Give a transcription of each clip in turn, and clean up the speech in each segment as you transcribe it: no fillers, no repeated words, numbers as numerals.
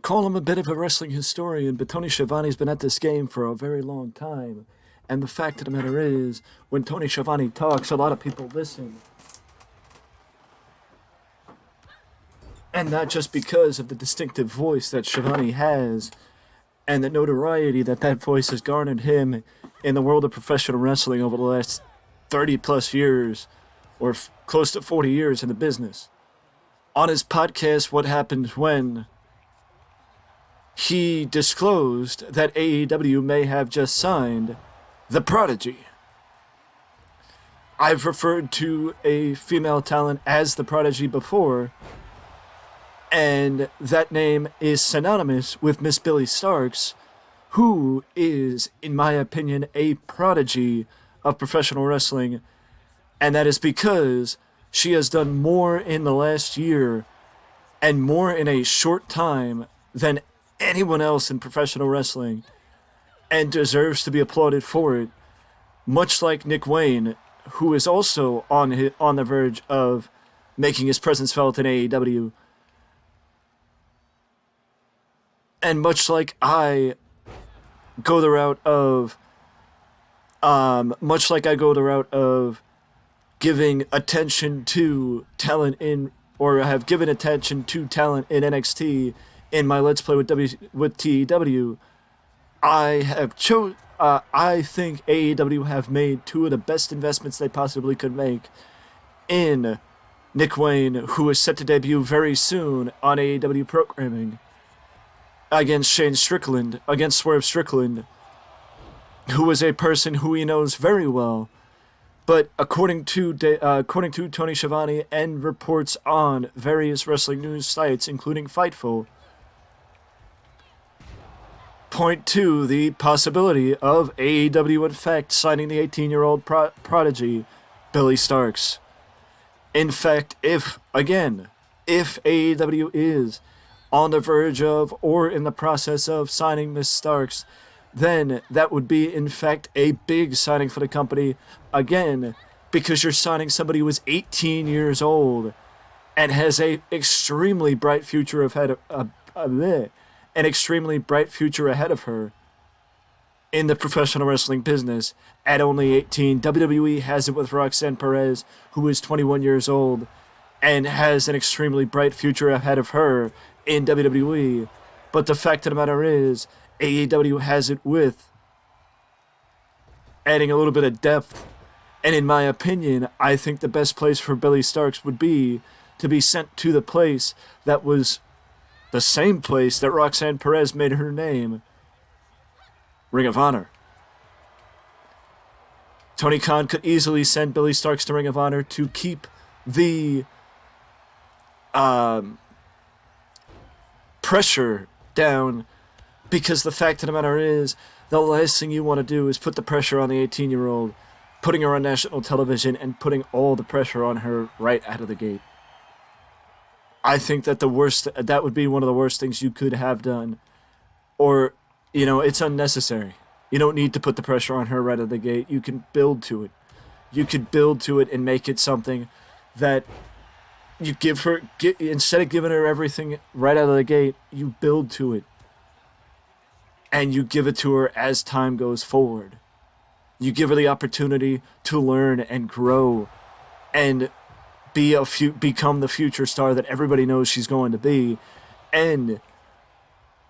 call him a bit of a wrestling historian, but Tony Schiavone's been at this game for a very long time. And the fact of the matter is, when Tony Schiavone talks, a lot of people listen. And not just because of the distinctive voice that Schiavone has, and the notoriety that that voice has garnered him in the world of professional wrestling over the last 30 plus years, or close to 40 years in the business. On his podcast, What Happened When, he disclosed that AEW may have just signed the Prodigy. I've referred to a female talent as the Prodigy before, and that name is synonymous with Miss Billie Starkz, who is, in my opinion, a prodigy of professional wrestling, and that is because she has done more in the last year and more in a short time than anyone else in professional wrestling, and deserves to be applauded for it, much like Nick Wayne, who is also on the verge of making his presence felt in AEW. And much like I go the route of giving attention to talent have given attention to talent in NXT in my Let's Play with TEW, I think AEW have made two of the best investments they possibly could make in Nick Wayne, who is set to debut very soon on AEW programming against Swerve Strickland, who is a person who he knows very well. But according to Tony Schiavone and reports on various wrestling news sites, including Fightful, point to the possibility of AEW in fact signing the 18-year-old prodigy, Billie Starkz. In fact, if AEW is on the verge of or in the process of signing Miss Starkz, then that would be, in fact, a big signing for the company, again, because you're signing somebody who is 18 years old and has an extremely bright future ahead of her in the professional wrestling business at only 18. WWE has it with Roxanne Perez, who is 21 years old and has an extremely bright future ahead of her in WWE. But the fact of the matter is, AEW has it with adding a little bit of depth. And in my opinion, I think the best place for Billie Starkz would be to be sent to the place that was the same place that Roxanne Perez made her name, Ring of Honor. Tony Khan could easily send Billie Starkz to Ring of Honor to keep the pressure down, because the fact of the matter is, the last thing you want to do is put the pressure on the 18-year-old, putting her on national television and putting all the pressure on her right out of the gate. I think that that would be one of the worst things you could have done. Or, it's unnecessary. You don't need to put the pressure on her right out of the gate. You can build to it. You could build to it and make it something that you give her, instead of giving her everything right out of the gate, you build to it. And you give it to her as time goes forward. You give her the opportunity to learn and grow and become the future star that everybody knows she's going to be, and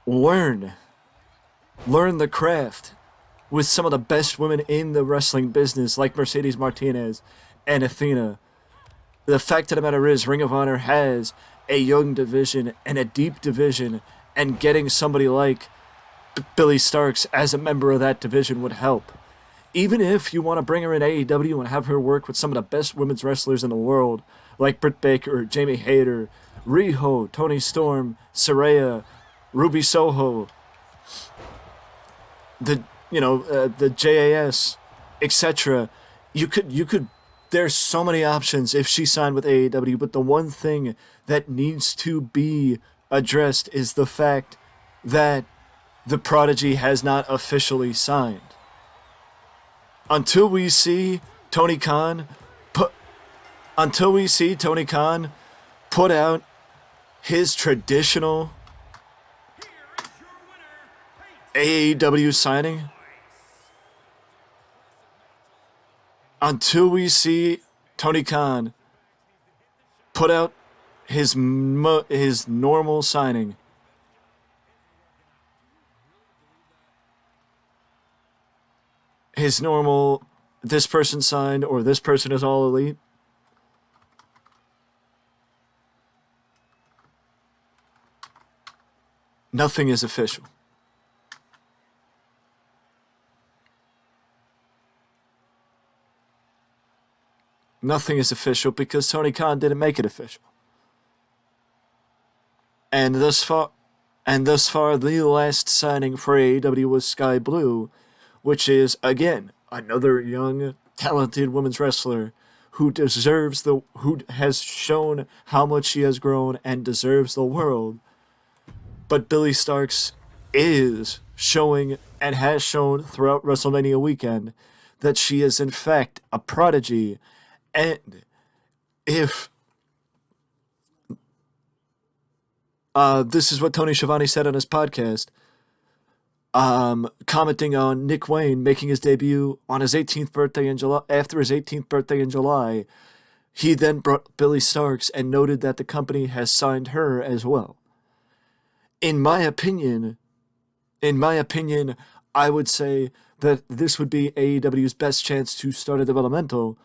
learn the craft with some of the best women in the wrestling business, like Mercedes Martinez and Athena. The fact of the matter is, Ring of Honor has a young division and a deep division, and getting somebody like Billie Starkz as a member of that division would help. Even if you want to bring her in AEW and have her work with some of the best women's wrestlers in the world, like Britt Baker, Jamie Hayter, Riho, Toni Storm, Saraya, Ruby Soho, the JAS, etc. You could. There's so many options if she signed with AEW, but the one thing that needs to be addressed is the fact that the Prodigy has not officially signed. Until we see Tony Khan put out his traditional AEW signing, until we see Tony Khan put out his normal signing, his normal, this person signed or this person is all elite, nothing is official. Nothing is official because Tony Khan didn't make it official. And thus far, the last signing for AEW was Sky Blue, which is, again, another young, talented women's wrestler who has shown how much she has grown and deserves the world. But Billie Starkz is showing and has shown throughout WrestleMania weekend that she is in fact a prodigy. And if this is what Tony Schiavone said on his podcast, commenting on Nick Wayne making his debut on his 18th birthday in July. After his 18th birthday in July, he then brought Billie Starkz and noted that the company has signed her as well. In my opinion, I would say that this would be AEW's best chance to start a developmental,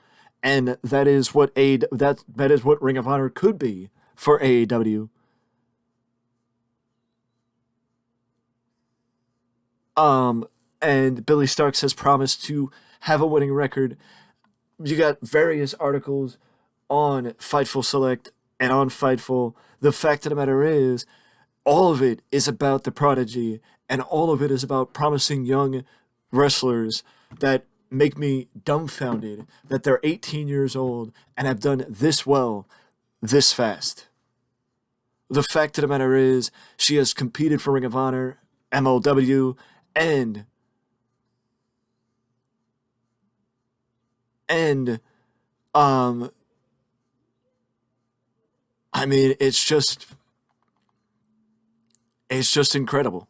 and that is what Ring of Honor could be for AEW. And Billie Starkz has promised to have a winning record. You got various articles on Fightful Select and on Fightful. The fact of the matter is, all of it is about the prodigy, and all of it is about promising young wrestlers that make me dumbfounded that they're 18 years old and have done this well, this fast. The fact of the matter is, she has competed for Ring of Honor, MLW, and I mean, it's just incredible.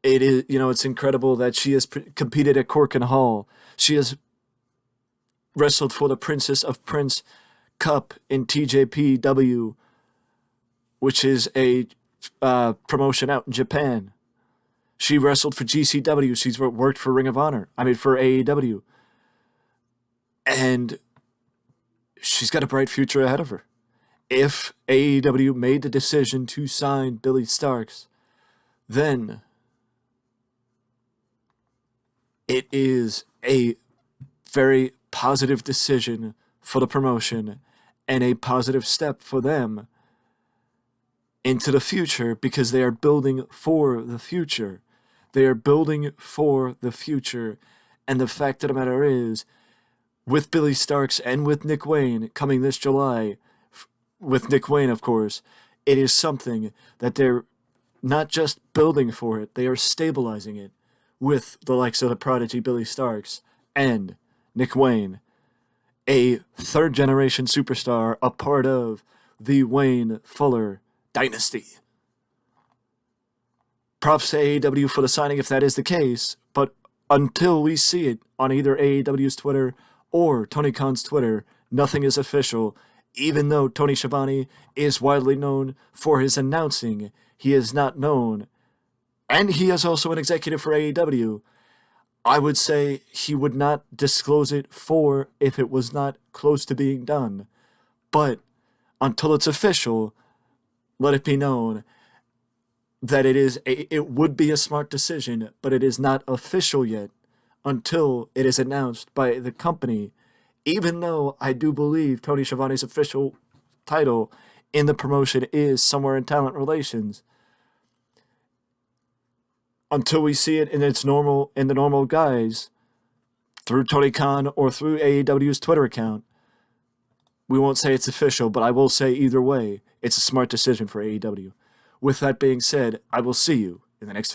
It is, it's incredible that she has competed at Cork and Hall. She has wrestled for the Princess of Prince Cup in TJPW, which is a promotion out in Japan. She wrestled for GCW. She's worked for Ring of Honor. For AEW. And she's got a bright future ahead of her. If AEW made the decision to sign Billie Starkz, then it is a very positive decision for the promotion and a positive step for them into the future, because they are building for the future. They are building for the future. And the fact of the matter is, with Billie Starkz and with Nick Wayne coming this July, with Nick Wayne, of course, it is something that they're not just building for it, they are stabilizing it with the likes of the prodigy Billie Starkz and Nick Wayne, a third-generation superstar, a part of the Wayne Fuller dynasty. Props to AEW for the signing if that is the case, but until we see it on either AEW's Twitter or Tony Khan's Twitter, nothing is official. Even though Tony Schiavone is widely known for his announcing, he is not known, and he is also an executive for AEW. I would say he would not disclose it if it was not close to being done. But until it's official, let it be known that it would be a smart decision, but it is not official yet until it is announced by the company. Even though I do believe Tony Schiavone's official title in the promotion is somewhere in talent relations, until we see it in the normal guise through Tony Khan or through AEW's Twitter account, we won't say it's official, but I will say either way, it's a smart decision for AEW. With that being said, I will see you in the next video.